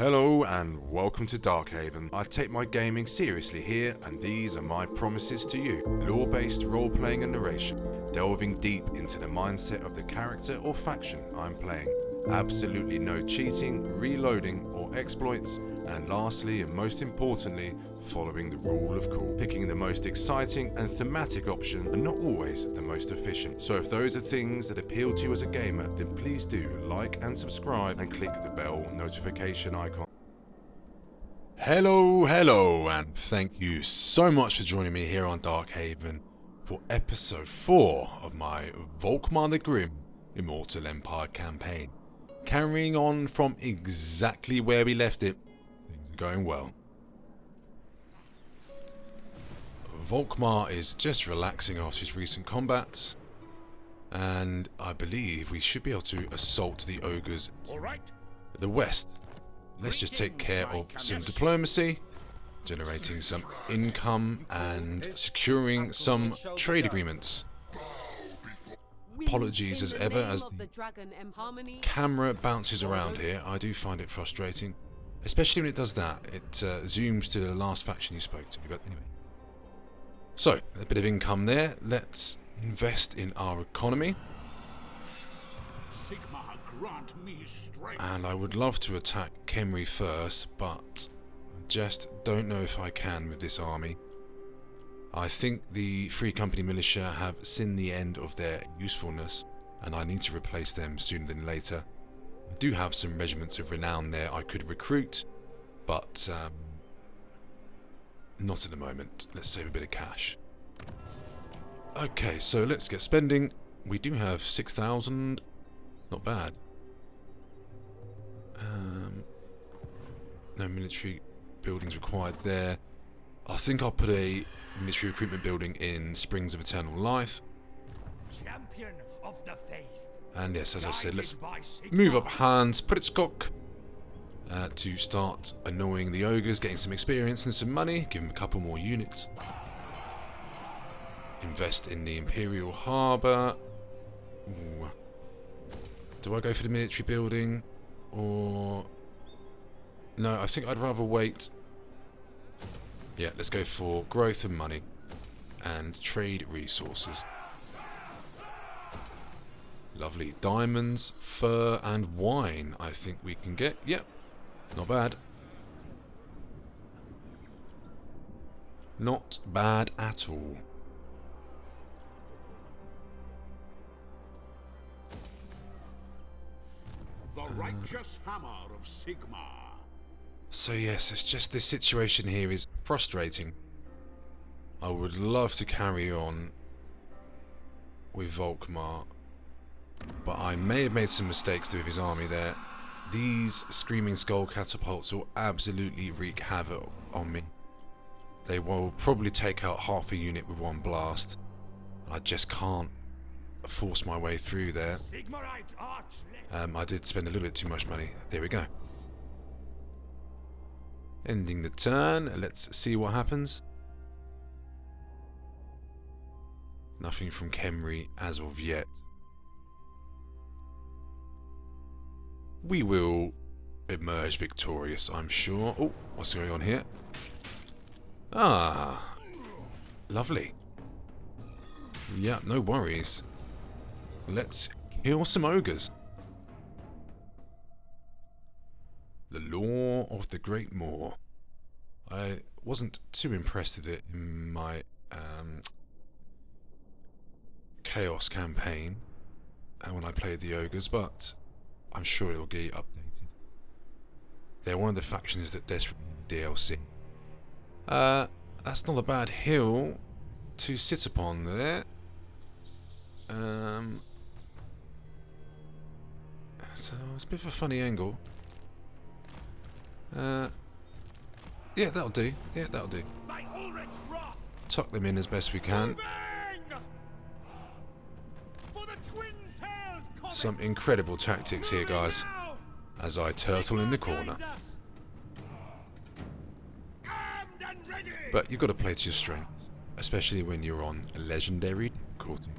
Hello and welcome to Darkhaven. I take my gaming seriously here, and these are my promises to you. Lore-based role-playing and narration, delving deep into the mindset of the character or faction I'm playing. Absolutely no cheating, reloading or exploits, and lastly and most importantly, following the rule of cool. Picking the most exciting and thematic option and not always the most efficient. So if those are things that appeal to you as a gamer, then please do like and subscribe and click the bell notification icon. Hello, and thank you so much for joining me here on Darkhaven for episode 4 of my Volkmar the Grim Immortal Empire campaign. Carrying on from exactly where we left it, things are going well. Volkmar is just relaxing after his recent combats, and I believe we should be able to assault the ogres at the west. Let's just take care of some diplomacy, generating some income and securing some trade agreements. Apologies as ever as the camera bounces around here. I do find it frustrating, especially when it does that. It zooms to the last faction you spoke to, but anyway. So, a bit of income there. Let's invest in our economy. Sigmar, grant me strength. And I would love to attack Khemri first, but I just don't know if I can with this army. I think the Free Company militia have seen the end of their usefulness, and I need to replace them sooner than later. I do have some regiments of renown there I could recruit, but not at the moment. Let's save a bit of cash. Okay, so let's get spending. We do have 6,000. Not bad. No military buildings required there. I think I'll put a military recruitment building in Springs of Eternal Life. Champion of the faith. And yes, as I said, let's move up Hans, put it Skok, to start annoying the ogres, getting some experience and some money, give them a couple more units. Invest in the Imperial Harbour. Ooh. Do I go for the military building? Or... no, I think I'd rather wait. Yeah, let's go for growth and money. And trade resources. Lovely. Diamonds, fur and wine I think we can get. Yep. Not bad. Not bad at all. The righteous hammer of Sigmar. So yes, it's just this situation here is frustrating. I would love to carry on with Volkmar, but I may have made some mistakes with his army there. These Screaming Skull catapults will absolutely wreak havoc on me. They will probably take out half a unit with one blast. I just can't force my way through there. I did spend a little bit too much money. There we go. Ending the turn. Let's see what happens. Nothing from Khemri as of yet. We will emerge victorious, I'm sure. Oh, what's going on here? Ah, lovely. Yeah, no worries. Let's kill some ogres. The Law of the Great Moor. I wasn't too impressed with it in my Chaos campaign when I played the ogres, but I'm sure it'll get updated. They're one of the factions that desperately need DLC. That's not a bad hill to sit upon there. So it's a bit of a funny angle. Yeah, that'll do. Yeah, that'll do. Tuck them in as best we can. Some incredible tactics here, guys, as I turtle in the corner. But you've got to play to your strength, especially when you're on a legendary difficulty.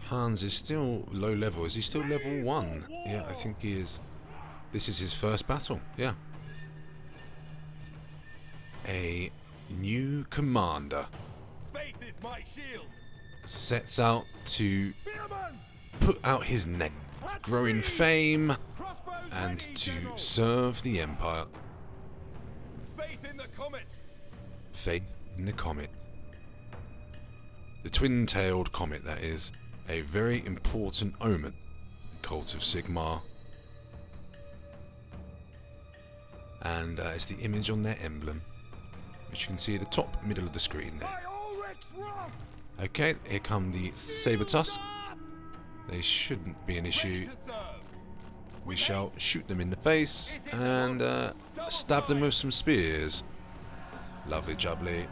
Hans is still low level. Is he still level 1? Yeah, I think he is. This is his first battle. Yeah. A new commander Faith is my shield. sets out to put out his name, grow in fame, and to serve the Empire. Faith in the comet. Faith in the comet. The twin-tailed comet, that is. A very important omen. The Cult of Sigmar. And it's the image on their emblem, which you can see at the top middle of the screen there. Okay, here come the saber tusk. They shouldn't be an issue. We shall shoot them in the face and stab them with some spears. Lovely jubbly.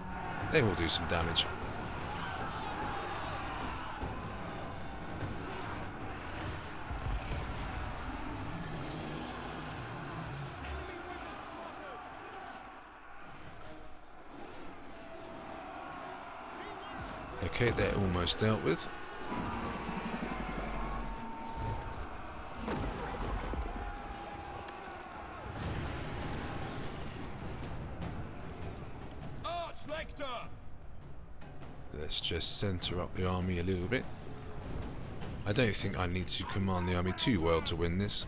They will do some damage. Okay, they're almost dealt with. Let's just centre up the army a little bit. I don't think I need to command the army too well to win this.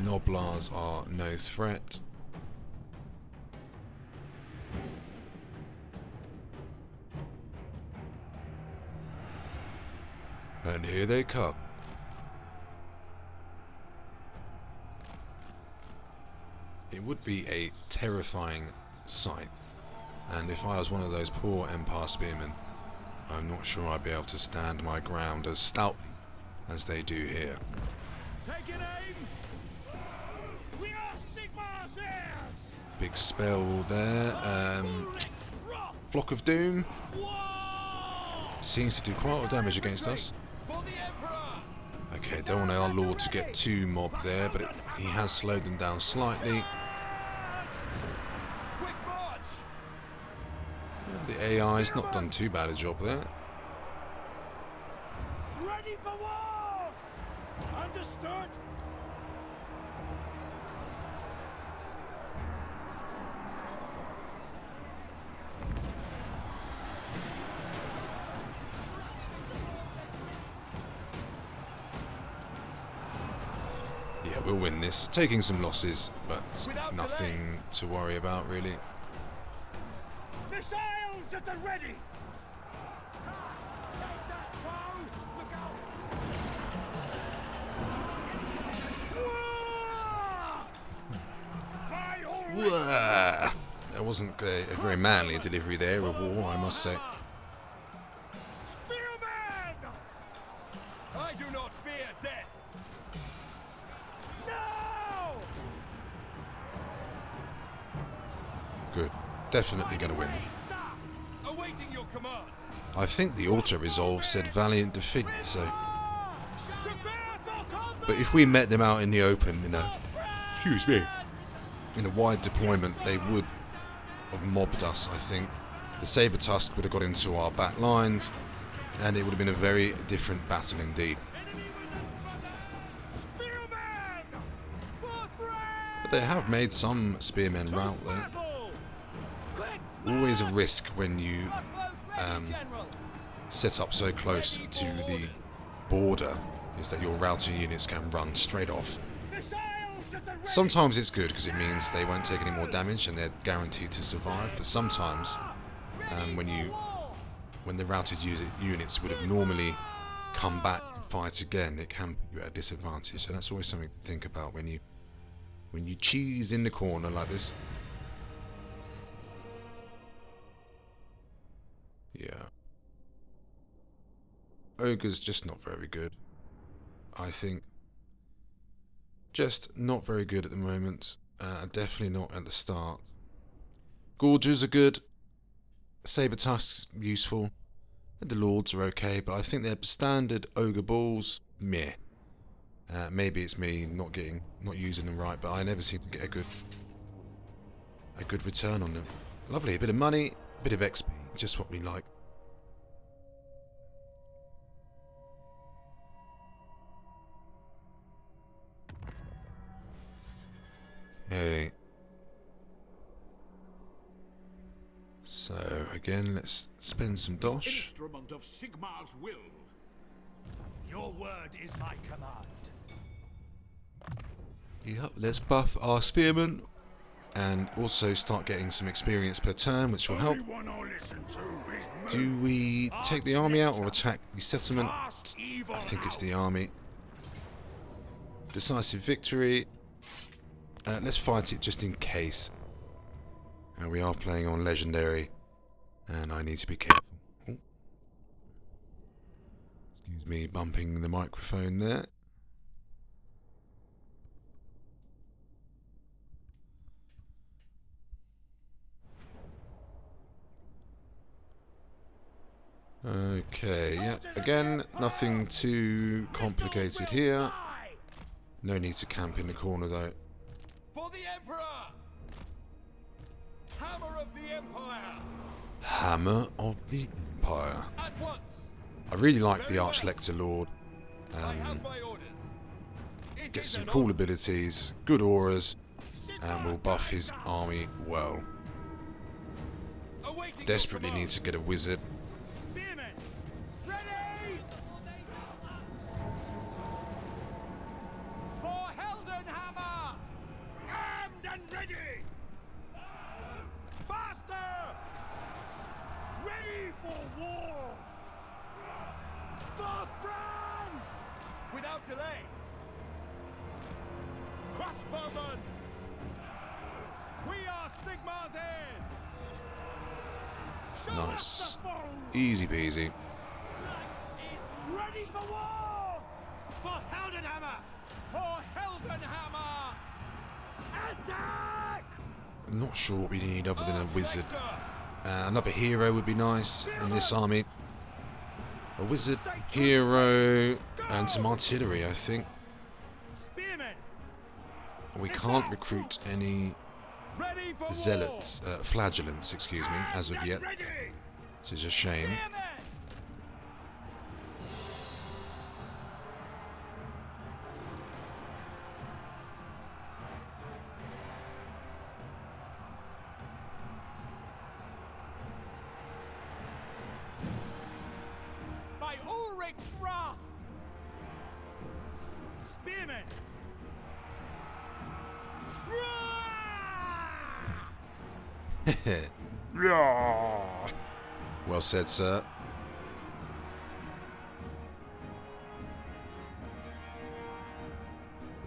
Noblars are no threat. And here they come. It would be a terrifying sight. And if I was one of those poor Empire spearmen, I'm not sure I'd be able to stand my ground as stoutly as they do here. Take an aim. We are Sigmar's heirs. Big spell there. Flock of Doom. Seems to do quite a lot of damage against us. Okay, don't want our Lord to get too mobbed there, but he has slowed them down slightly. The AI's not done too bad a job there. Ready for war. Understood. Yeah, we'll win this. Taking some losses, but nothing to worry about really. Missiles at the ready. That wasn't a very manly delivery there of war, I must say. Spearman! I do not fear death. No! Good. Definitely going to win. Awaiting your command. I think the auto-resolve said valiant defeat, so... But if we met them out in the open, in a wide deployment, they would have mobbed us, I think. The saber tusk would have got into our back lines, and it would have been a very different battle indeed. But they have made some spearmen rout there. Always a risk when you set up so close to the border, is that your router units can run straight off. Sometimes it's good because it means they won't take any more damage and they're guaranteed to survive, but sometimes when the routed units would have normally come back and fight again, it can put you at a disadvantage. So that's always something to think about when you cheese in the corner like this. Yeah. Ogre's just not very good, I think. Just not very good at the moment. Definitely not at the start. Gorgers are good. Saber tusks useful. And the lords are okay, but I think they're standard ogre balls. Meh. Maybe it's me not using them right, but I never seem to get a good return on them. Lovely, a bit of money, a bit of XP, just what we like. Okay. So again, let's spend some dosh. Instrument of Sigmar's will. Your word is my command. Yep, let's buff our spearmen and also start getting some experience per turn, which will help. Anyone I'll listen to is me. Do we take the army out or attack the settlement? Cast evil I think it's out. the army. Decisive victory. Let's fight it just in case. And we are playing on legendary, and I need to be careful. Oh. Excuse me, bumping the microphone there. Okay, yeah, again, nothing too complicated here. No need to camp in the corner though. For the Emperor! Hammer of the Empire! Hammer of the Empire. At once! I really like the Archlector Lord. I have my orders. It Gets is some an cool honor. abilities, good auras, and Sigmar will buff his guides us. army well. Awaiting your Desperately command. need to get a wizard. Spearmen! Ready! For Heldenhammer! Armed and ready. Faster! Ready for war. For France! Without delay! Crossbowmen! We are Sigmar's heirs! Show Nice. us the foe! Easy peasy. Ready for war! For Heldenhammer! For Heldenhammer! Attack! I'm not sure what we need other than a wizard. Archlector! Another hero would be nice in this army. A wizard, hero, and some artillery, I think. Spearmen! We can't recruit any Ready for zealots, flagellants, excuse me, as of And yet, ready. which is a shame. war! Spearmen! By Ulrich's wrath! Spearmen! Well said, sir.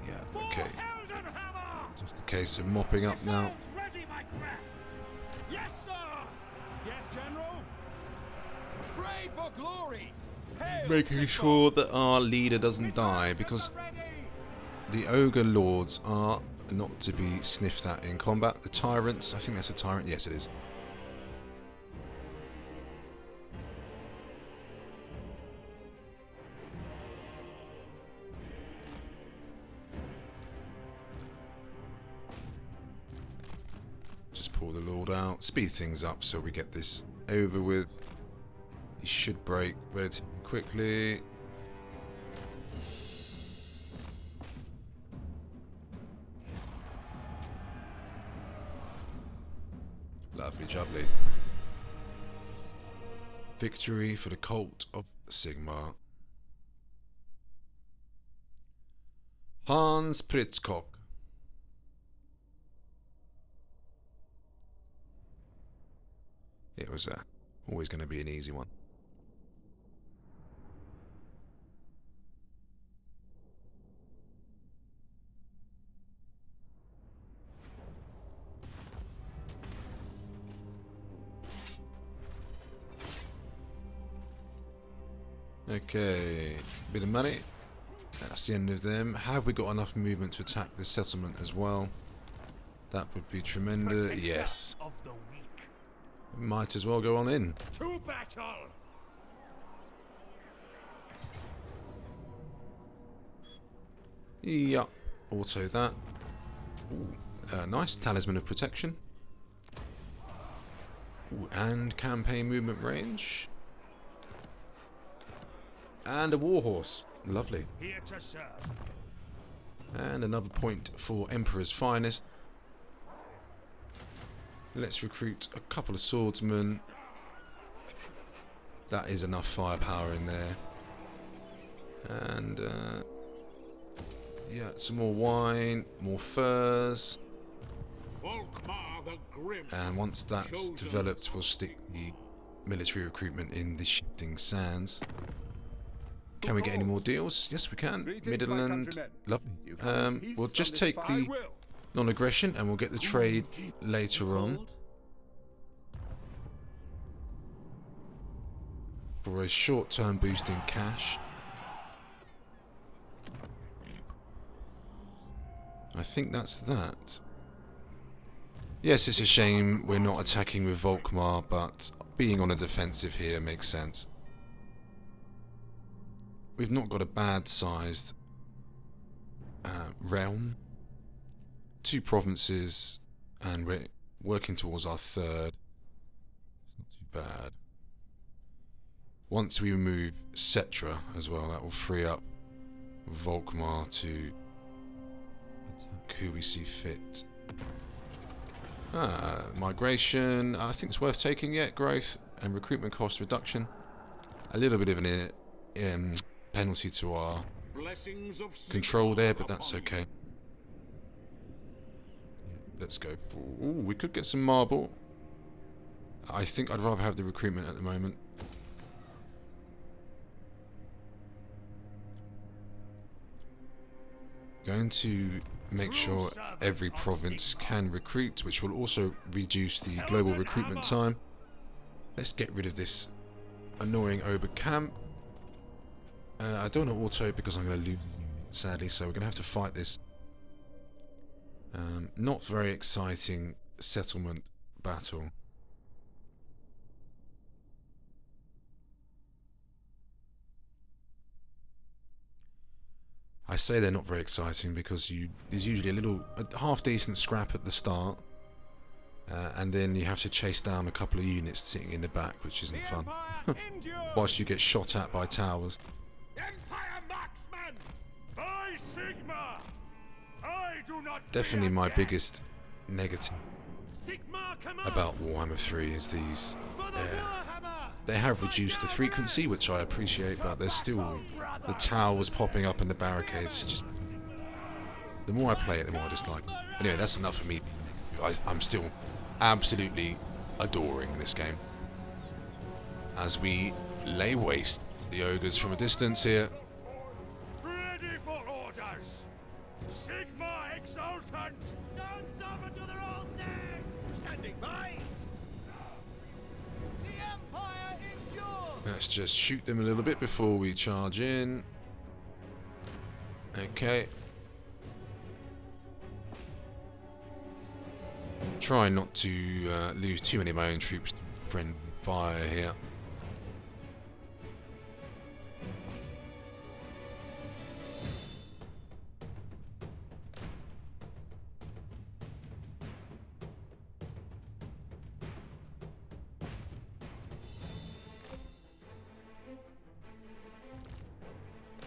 Yeah, okay. Heldenhammer. Just a case of mopping up now. Missiles ready, my craft. Yes, sir! Yes, General? Pray for glory! Hail Making Sigmar! sure that our leader doesn't die, because Ready! the ogre lords are not to be sniffed at in combat. The tyrants, I think that's a tyrant. Yes, it is. Just pull the lord out, speed things up so we get this over with. He should break relatively quickly. Lovely jubbly. Victory for the Cult of Sigmar. Hans Pritzkock. It was always going to be an easy one. Okay, bit of money. That's the end of them. Have we got enough movement to attack the settlement as well? That would be tremendous. Protector Yes. of the weak. Might as well go on in. To battle. Yeah, auto that. Ooh, nice talisman of protection. Ooh, and campaign movement range. And a warhorse. Lovely. Here to serve. And another point for Emperor's Finest. Let's recruit a couple of swordsmen. That is enough firepower in there. And yeah, some more wine, more furs. Volkmar the Grim. And once that's developed, we'll stick the military recruitment in the Shifting Sands. Can we get any more deals? Yes, we can. Midland, lovely. We'll just take the non-aggression and we'll get the trade later on. For a short-term boost in cash. I think that's that. Yes, it's a shame we're not attacking with Volkmar, but being on a defensive here makes sense. We've not got a bad-sized realm. 2 provinces, and we're working towards our 3rd. It's not too bad. Once we remove Cetra as well, that will free up Volkmar to attack who we see fit. Migration, I think it's worth taking yet. Growth and recruitment cost reduction. A little bit of an penalty to our control there, but that's okay. Yeah, let's go for... Ooh, we could get some marble. I think I'd rather have the recruitment at the moment. Going to make sure every province can recruit, which will also reduce the global recruitment time. Let's get rid of this annoying Ober camp. I don't want to auto because I'm going to lose, sadly, so we're going to have to fight this. Not very exciting settlement battle. I say they're not very exciting because there's usually a half-decent scrap at the start, and then you have to chase down a couple of units sitting in the back, which isn't fun. Whilst you get shot at by towers. Empire marksman! By Sigmar! I do not Definitely my biggest negative Sigmar about Warhammer 3 is these. They have reduced the frequency, which I appreciate, but there's still the towers popping up and the barricades. Just the more I play it, the more I dislike it. Anyway, that's enough for me. I'm still absolutely adoring this game. As we lay waste to the ogres from a distance here. Ready for orders! Sigmar exultant! Don't stop until they're all dead! Standing by! The Empire endures! Let's just shoot them a little bit before we charge in. Okay. Try not to lose too many of my own troops to friendly fire here.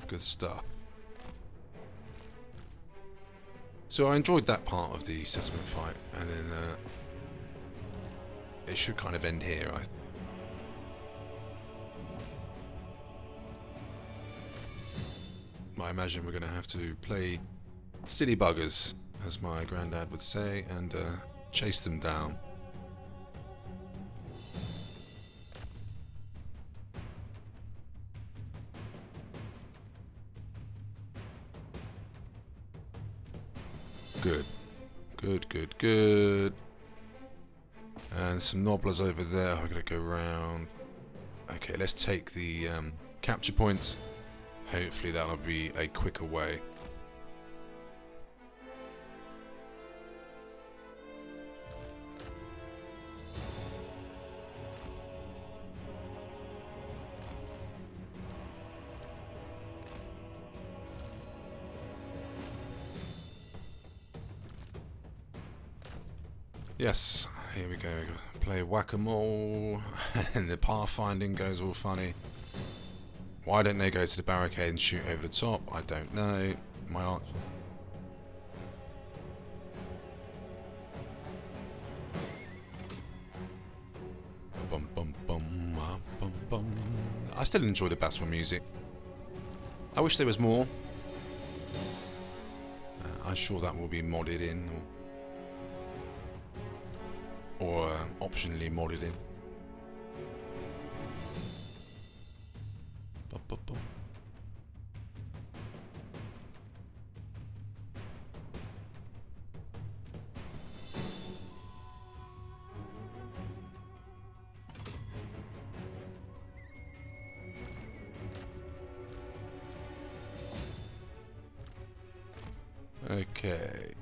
Good stuff. So I enjoyed that part of the settlement fight, and then it should kind of end here. I imagine we're going to have to play silly buggers, as my granddad would say, and chase them down. Good. Good, good, good. And some nobblers over there. I'm going to go round. Okay, let's take the capture points. Hopefully that'll be a quicker way. Yes, here we go. Play whack-a-mole, and the pathfinding goes all funny. Why don't they go to the barricade and shoot over the top? I don't know. My arch. Bum, bum, bum, bum, bum. I still enjoy the battle music. I wish there was more. I'm sure that will be modded in, or optionally modded in. Bum, bum, bum. Okay.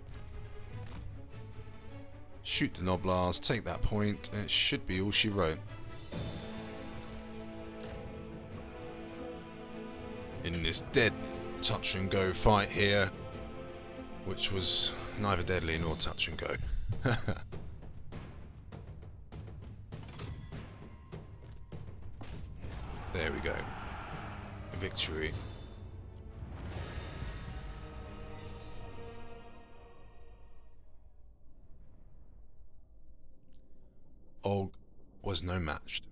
Shoot the Noblars, take that point. It should be all she wrote. In this dead touch and go fight here, which was neither deadly nor touch and go. There we go. Victory. Og was no matched.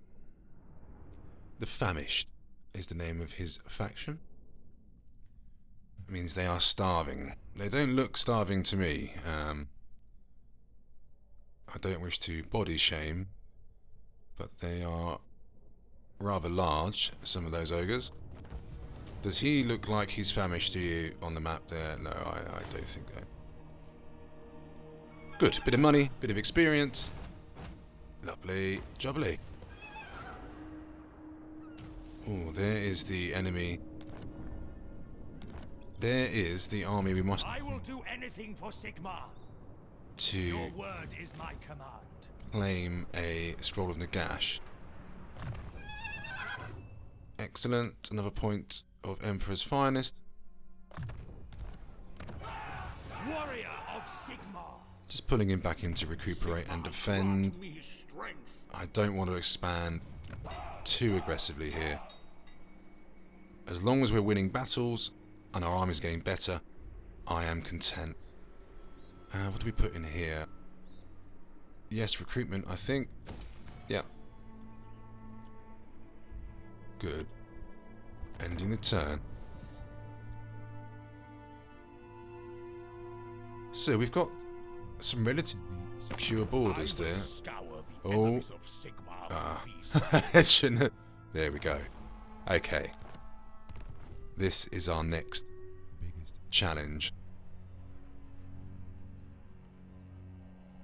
The Famished is the name of his faction. It means they are starving. They don't look starving to me. I don't wish to body shame, but they are rather large, some of those ogres. Does he look like he's famished to you on the map there? No, I don't think so. Good. Bit of money, bit of experience. Lovely jubbly. Oh, there is the enemy. There is the army we must... I will do anything for Sigmar. To Your word is my command. Claim a Scroll of Nagash. Excellent. Another point of Emperor's Finest. Warrior of Sigmar. Just pulling him back in to recuperate and defend. I don't want to expand too aggressively here. As long as we're winning battles and our army's getting better, I am content. What do we put in here? Yes, recruitment, I think. Yeah. Good. Ending the turn. So we've got some relatively secure borders there. Oh. It shouldn't have. There we go. Okay. This is our next biggest challenge.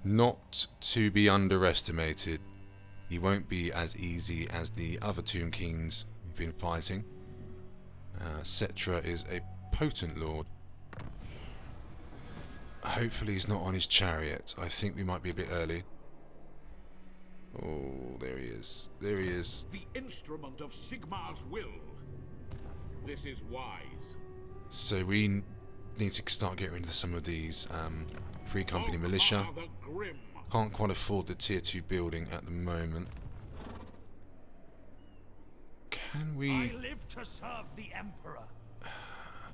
Not to be underestimated. He won't be as easy as the other Tomb Kings we've been fighting. Cetra is a potent lord. Hopefully he's not on his chariot. I think we might be a bit early. Oh, there he is. There he is. The instrument of Sigmar's will. This is wise. So we need to start getting into some of these free company militia. Can't quite afford the tier 2 building at the moment. Can we... I live to serve the Emperor.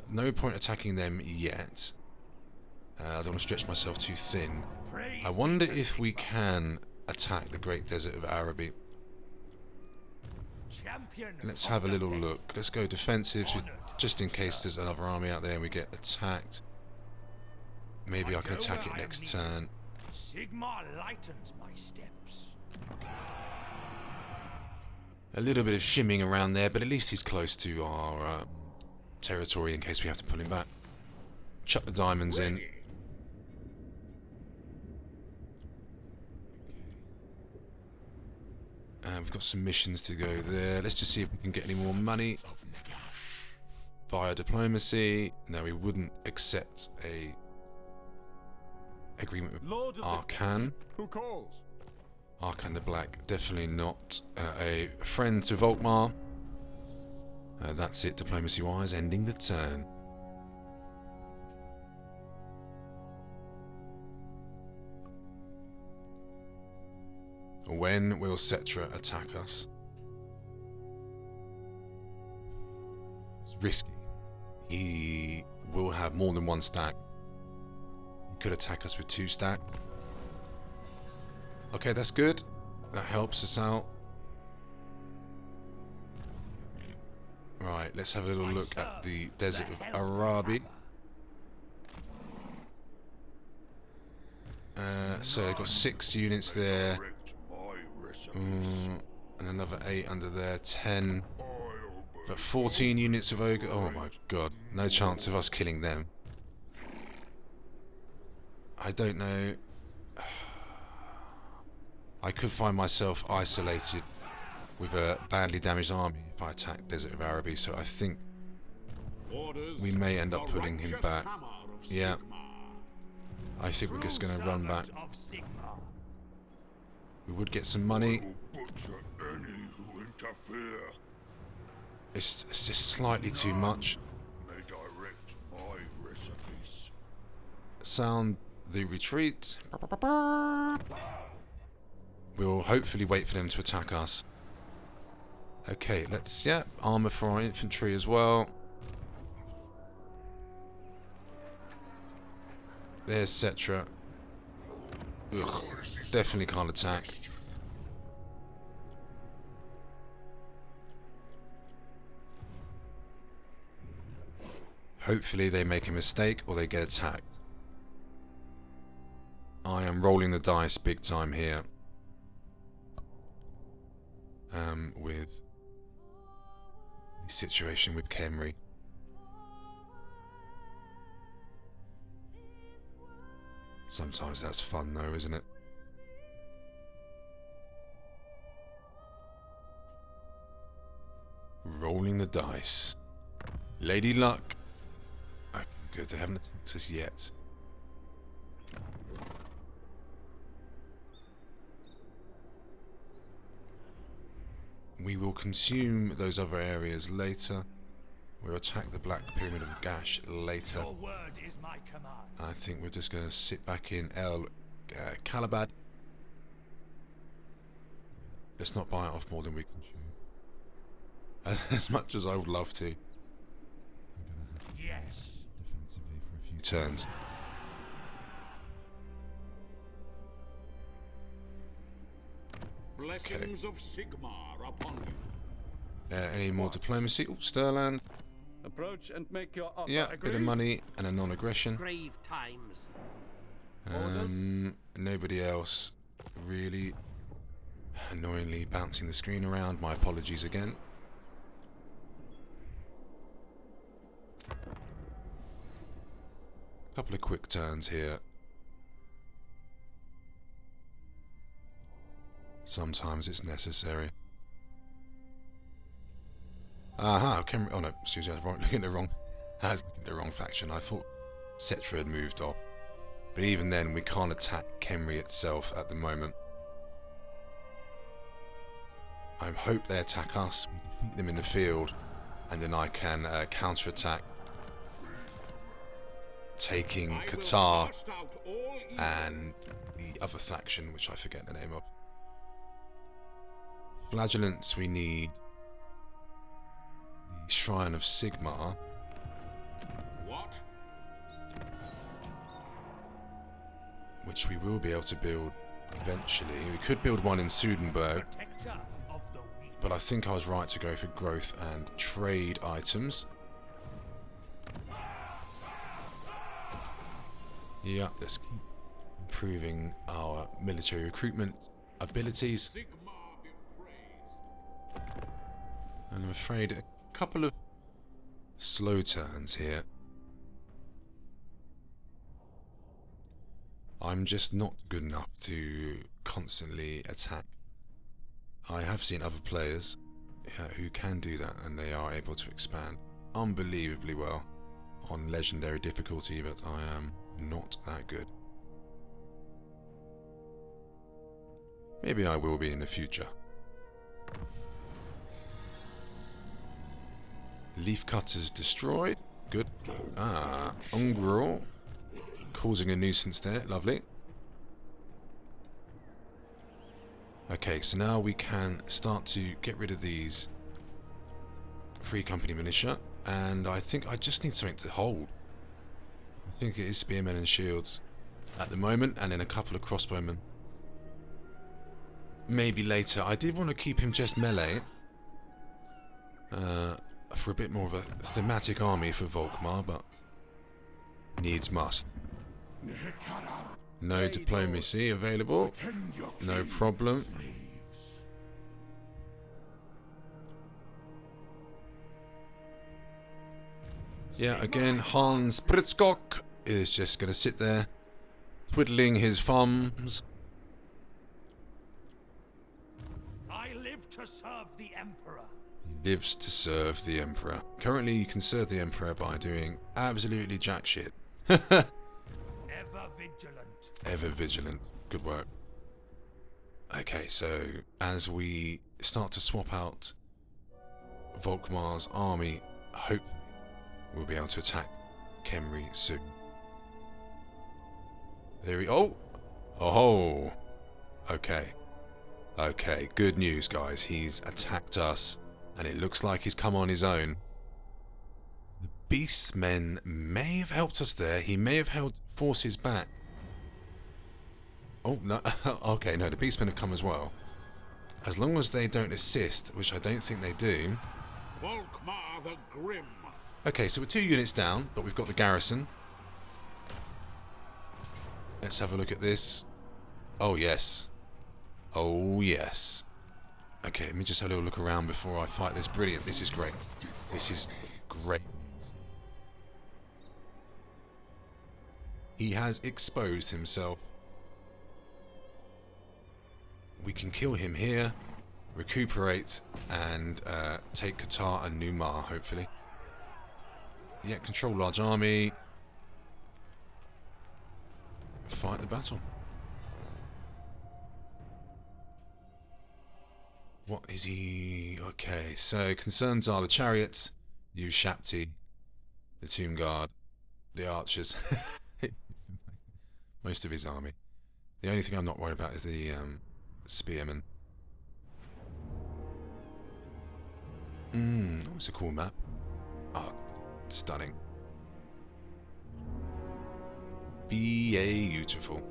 No point attacking them yet. I don't want to stretch myself too thin. I wonder if we can attack the Great Desert of Araby. Let's have a little look. Let's go defensive, just in case there's another army out there and we get attacked. Maybe I can attack it next turn. Sigmar lightens my steps. A little bit of shimming around there, but at least he's close to our territory in case we have to pull him back. Chuck the diamonds in. We've got some missions to go there. Let's just see if we can get any more money. Via diplomacy. No, we wouldn't accept a agreement with Arcan. Who calls? Arcan the Black, definitely not a friend to Volkmar. That's it, diplomacy-wise, ending the turn. When will Cetra attack us? It's risky. He will have more than one stack. He could attack us with 2 stacks. Okay, that's good. That helps us out. Right, let's have a little look at the Desert of Arabi. So they've got 6 units there, and another 8 under there, 10, but 14 units of ogre. Oh my god, no chance of us killing them. I don't know. I could find myself isolated with a badly damaged army if I attack Desert of Arabi, so I think we may end up pulling him back. Yeah. I think we're just going to run back. We would get some money. It's just slightly too much. Sound the retreat. We'll hopefully wait for them to attack us. Okay, let's, yeah, armor for our infantry as well. There's Cetra. Ugh, definitely can't attack. Hopefully they make a mistake or they get attacked. I am rolling the dice big time here. With the situation with Khemri. Sometimes that's fun though, isn't it? Rolling the dice. Lady Luck. Okay, good, they haven't attacked us yet. We will consume those other areas later. We'll attack the Black Pyramid of Gash later. Your word is my command. I think we're just going to sit back in El Kalabad. Let's not bite off more than we can chew. As much as I would love to. Yes. Defensively for a few turns. Blessings of Sigmar upon you. Any more diplomacy? Oh, Stirland. Approach and make your offer. Yeah, bit of money and a non-aggression. Grave times. Nobody else really. Annoyingly bouncing the screen around. My apologies again. A couple of quick turns here. Sometimes it's necessary. Aha, oh no, excuse me, I was looking at the wrong faction. I thought Cetra had moved off. But even then, we can't attack Khemri itself at the moment. I hope they attack us, we defeat them in the field, and then I can counter-attack, taking Qatar and the other faction, which I forget the name of. Flagellants, we need the Shrine of Sigmar. What? Which we will be able to build eventually. We could build one in Sudenburg, but I think I was right to go for growth and trade items. Yeah, let's keep improving our military recruitment abilities. And I'm afraid a couple of slow turns here. I'm just not good enough to constantly attack. I have seen other players who can do that, and they are able to expand unbelievably well on legendary difficulty, but I am not that good. Maybe I will be in the future. Leaf cutters destroyed. Good. Ah, Ungro. Causing a nuisance there. Lovely. Okay, so now we can start to get rid of these Free Company militia. And I think I just need something to hold. I think it is spearmen and shields at the moment, and then a couple of crossbowmen. Maybe later. I did want to keep him just melee. for a bit more of a thematic army for Volkmar, but needs must. No diplomacy available. No problem. Yeah, again, Hans Pritzkock is just going to sit there, twiddling his thumbs. I live to serve the Emperor. He lives to serve the Emperor. Currently, you can serve the Emperor by doing absolutely jack shit. Ever vigilant. Ever vigilant. Good work. Okay, so as we start to swap out Volkmar's army, hope we'll be able to attack Khemri soon. There we... Oh! Oh! Okay. Okay, good news, guys. He's attacked us, and it looks like he's come on his own. The Beastmen may have helped us there. He may have held forces back. Oh, no. Okay, no, the Beastmen have come as well. As long as they don't assist, which I don't think they do. Volkmar the Grim. Okay, so we're 2 units down, but we've got the garrison. Let's have a look at this. Oh, yes. Oh, yes. Okay, let me just have a little look around before I fight this. Brilliant. This is great. This is great. He has exposed himself. We can kill him here, recuperate, and take Qatar and Numar, hopefully. Yeah, control large army. Fight the battle. What is he? Okay, so concerns are the chariots, use Shapti, the Tomb Guard, the archers. Most of his army. The only thing I'm not worried about is the spearmen. That was a cool map. Oh, stunning. Beautiful.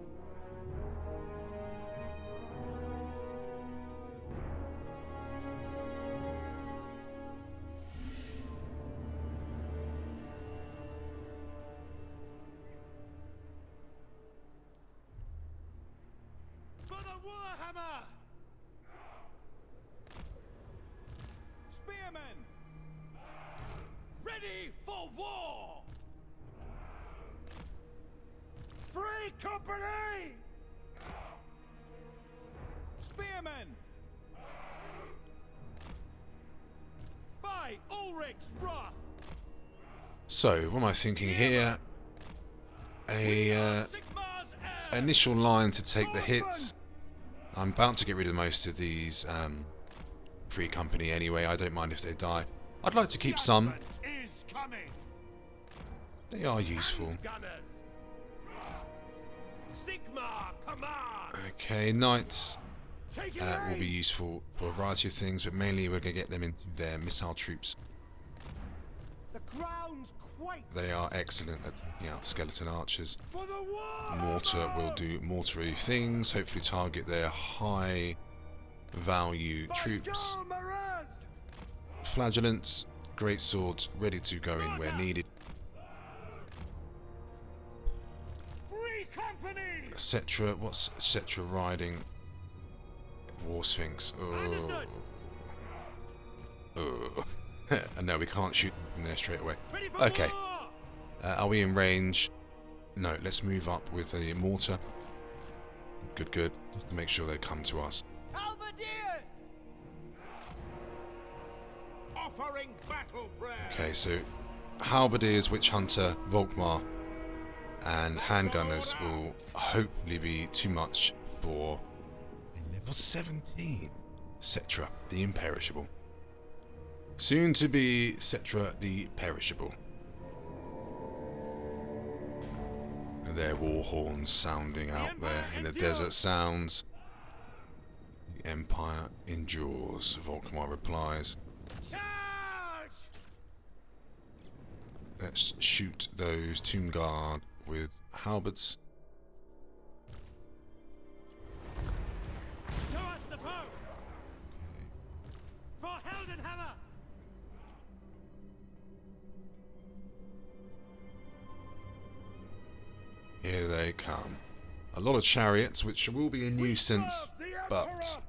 For the Warhammer! Spearmen! Ready for war! Free company! Spearmen! By Ulrich's wrath! So, what am I thinking here? A initial line to take the hits. I'm about to get rid of most of these free company anyway. I don't mind if they die. I'd like to keep some. They are useful. Sigmar command! Okay, knights will be useful for a variety of things, but mainly we're going to get them into their missile troops. The ground's quake. They are excellent at taking out skeleton archers. For the war! Mortar will do mortary things, hopefully target their high value troops. Flagellants, great swords, ready to go in where needed. Free company! Cetra, what's Cetra riding? War Sphinx. Understood. Oh. No, we can't shoot from there straight away. Ready for Okay. war! Are we in range? No, let's move up with the mortar. Good, good. Just to make sure they come to us. Halberdiers! Offering battle prayer. Okay, so Halberdiers, Witch Hunter, Volkmar, and Handgunners will hopefully be too much for level 17. Cetra, the Imperishable. Soon to be Cetra, the Perishable. And their war horns sounding out there in the desert sounds. The Empire endures, Volkmar replies. Charge! Let's shoot those Tomb Guard with halberds. Show us the foe! For Heldenhammer! come. A lot of chariots, which will be a nuisance, but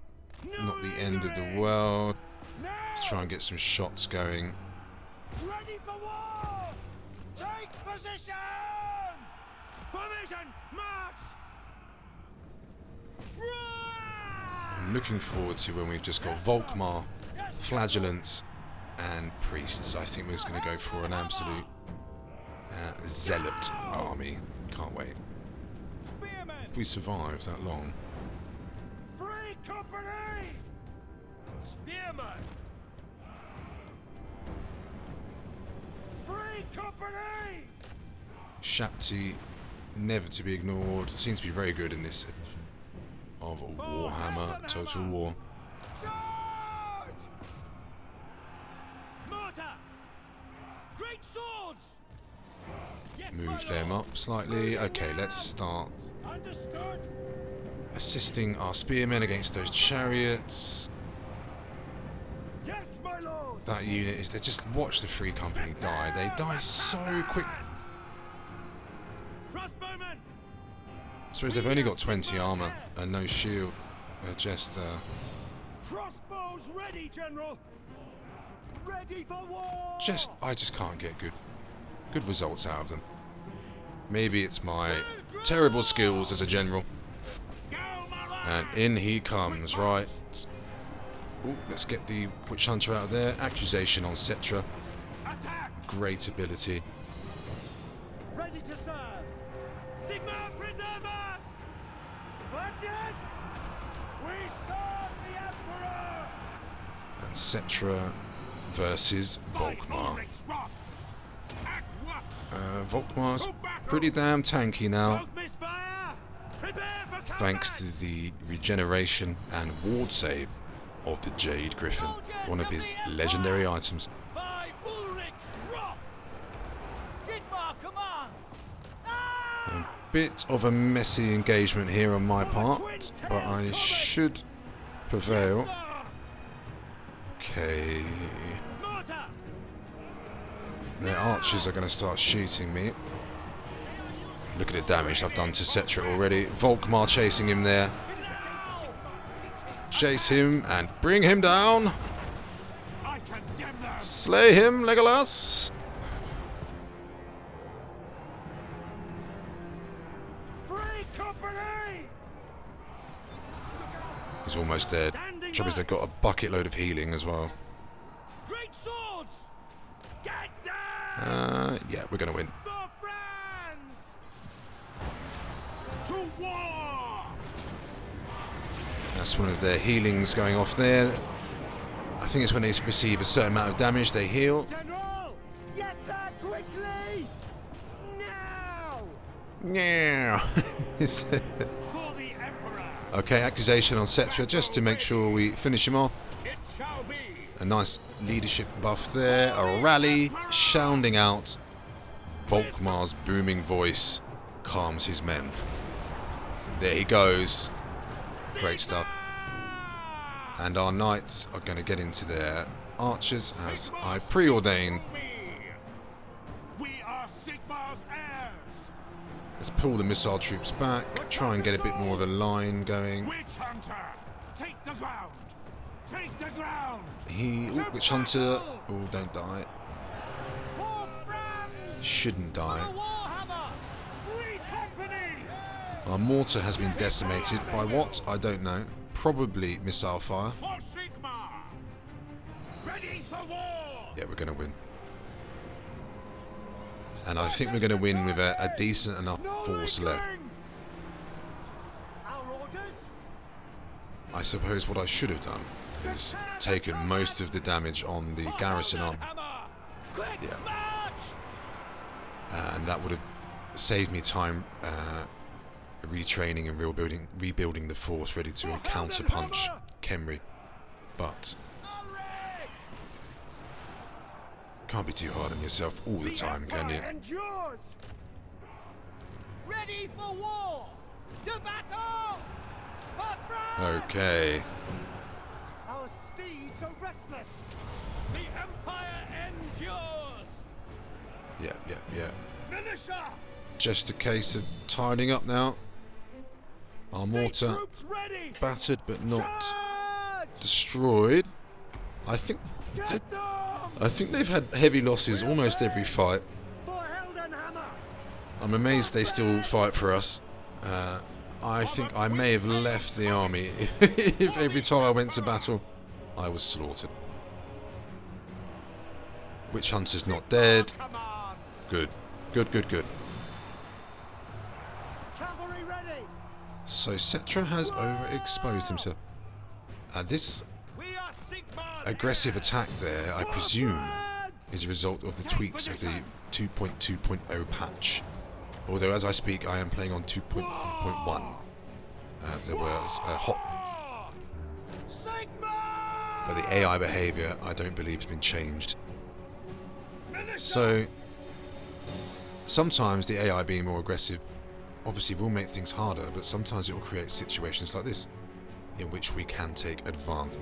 not the end of the world. Let's try and get some shots going. Ready for war! Take position! Formation, march! I'm looking forward to when we've just got Volkmar, Flagellants, and Priests. I think we're just going to go for an absolute zealot army. Can't wait. If we survive that long. Free company! Spearman! Free company! Shapti, never to be ignored. Seems to be very good in this edition of Warhammer Total War. Charge! Mortar! Great swords! Yes, Move them up slightly. Okay, let's start understood. assisting our spearmen against those chariots. Yes, my lord. That unit is there. Just watch the free company die. They die so quick. Crossbowmen! I suppose they've only got 20 armor and no shield. They're just Crossbows ready, General. Ready for war. I just can't get good results out of them. Maybe it's my terrible skills as a general. And in he comes, right. Ooh, let's get the Witch Hunter out of there. Accusation on Cetra. Attack! Great ability. Ready to serve. Sigmar, preserve us! Vengeance! We serve the Emperor! And Cetra versus Volkmar. Volkmar's pretty damn tanky now, thanks to the regeneration and ward save of the Jade Griffin, one of his legendary items. By Ulrich's wrath! Sigmar commands! A bit of a messy engagement here on my part, but I should prevail. Okay. Their archers are going to start shooting me. Look at the damage I've done to Cetra already. Volkmar chasing him there. Chase him and bring him down. Slay him, Legolas. Free company! He's almost dead. Trouble is they've got a bucket load of healing as well. Great swords! Get down! Yeah, we're going to win. For France! To war! That's one of their healings going off there. I think it's when they receive a certain amount of damage, they heal. General! Yes, sir, quickly! Now! Yeah. For the Emperor! Okay, accusation on Cetra just to make sure we finish him off. It shall be! A nice leadership buff there. A rally sounding out. Volkmar's booming voice calms his men. There he goes. Great stuff. And our knights are going to get into their archers as I preordained. We are Sigmar's heirs! Let's pull the missile troops back. Try and get a bit more of a line going. Witch Hunter! Take the ground! Take the ground! Ooh, Witch Hunter. Oh, don't die. For France! Shouldn't die. Warhammer! Free company! Our mortar has been decimated by what? I don't know. Probably missile fire. For Sigmar! Ready for war! Yeah, we're going to win. And I think we're going to win with a decent enough force left. Our orders? I suppose what I should have done is taken most of the damage on the garrison arm. Yeah. And that would have saved me time retraining and rebuilding the force ready to counter-punch Khemri. But can't be too hard on yourself all the time, can you? Endures. Ready for war! To battle! For France! Okay. Our steeds are restless! The Empire endures! Yeah. Militia! just a case of tidying up now. Our mortar Troops ready! battered but not Charge! destroyed. I think Get them! they've had heavy losses almost every fight. For Heldenhammer! I'm amazed they still fight for us. I think I may have left the army if every time I went to battle I was slaughtered. Witch Hunter's not dead. Commands! Good. Good, good, good. Cavalry ready! So Cetra has overexposed himself. This We are Sigmar's aggressive heirs! attack there, I presume, Forwards! is a result of the tweaks of the 2.2.0 patch. Although as I speak I am playing on 2.1. There was a hot Sigmar! but the AI behaviour I don't believe has been changed. So sometimes the AI being more aggressive obviously will make things harder, but sometimes it will create situations like this in which we can take advantage.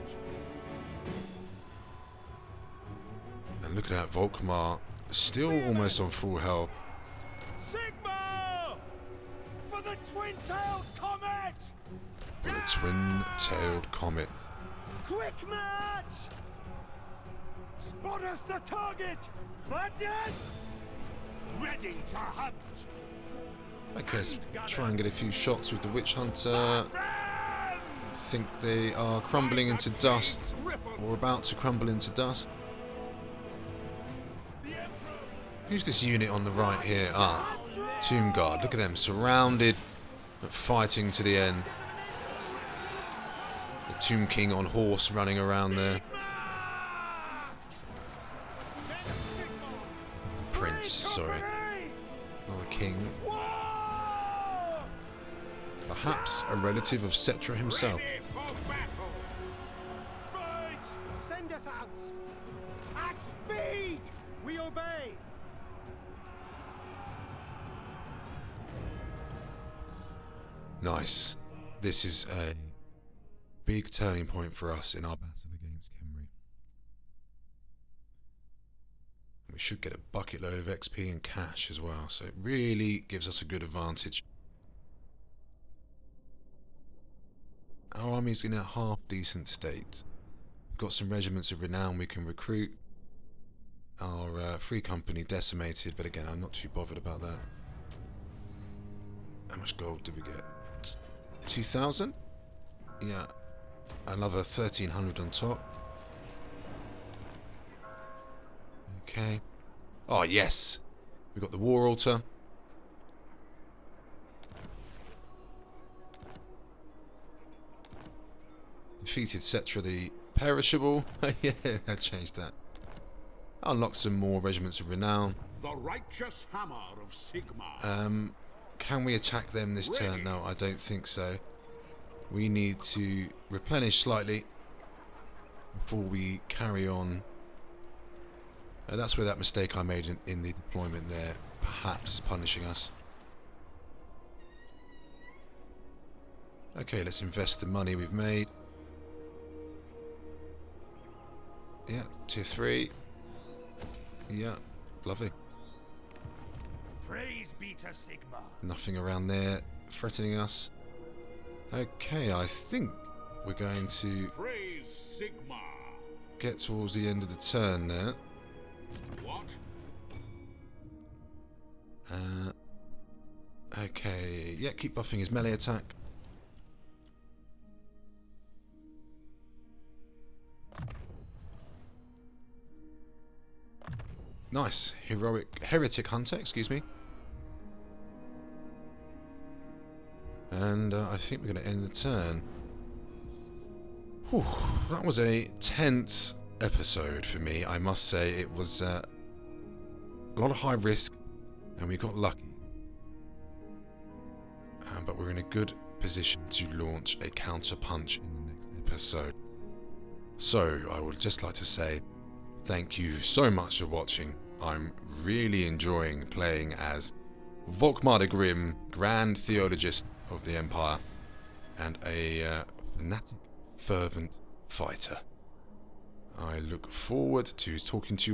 And look at that, Volkmar still almost on full health. Sigmar! For the twin-tailed comet! For the twin-tailed comet. Quick match! Spot us the target! Budgets! Ready to hunt! I guess try and get a few shots with the Witch Hunter. I think they are crumbling into dust, or about to crumble into dust. Who's this unit on the right here? Ah, Tomb Guard. Look at them, surrounded, but fighting to the end. The Tomb King on horse running around there. Prince, sorry. Not a king. Perhaps a relative of Cetra himself. Ready for battle. Fight! Send us out! At speed! We obey! Nice. This is a big turning point for us in our battle against Khemri. We should get a bucket load of XP and cash as well, so it really gives us a good advantage. Our army's in a half decent state. We've got some regiments of renown we can recruit. Our free company decimated, but again I'm not too bothered about that. How much gold did we get? 2,000? Yeah. Another 1,300 on top. Okay. Oh yes! We've got the war altar. Defeated Cetra the Perishable. Yeah, I changed that. Unlocked some more regiments of renown. The righteous hammer of Sigmar. Can we attack them this turn? No, I don't think so. We need to replenish slightly before we carry on. That's where that mistake I made in the deployment there perhaps is punishing us. Okay, let's invest the money we've made. Yeah, tier 3. Yeah, lovely. Praise be to Sigmar! Nothing around there threatening us. Okay, I think we're going to Praise Sigmar. get towards the end of the turn there. What? Okay, yeah, keep buffing his melee attack. Nice, heretic hunter, excuse me. And I think we're going to end the turn. Whew, that was a tense episode for me, I must say. It was a lot of high risk, and we got lucky. But we're in a good position to launch a counter punch in the next episode. So, I would just like to say thank you so much for watching. I'm really enjoying playing as Volkmar the Grim, Grand Theologist of the Empire, and a fanatic, fervent fighter. I look forward to talking to you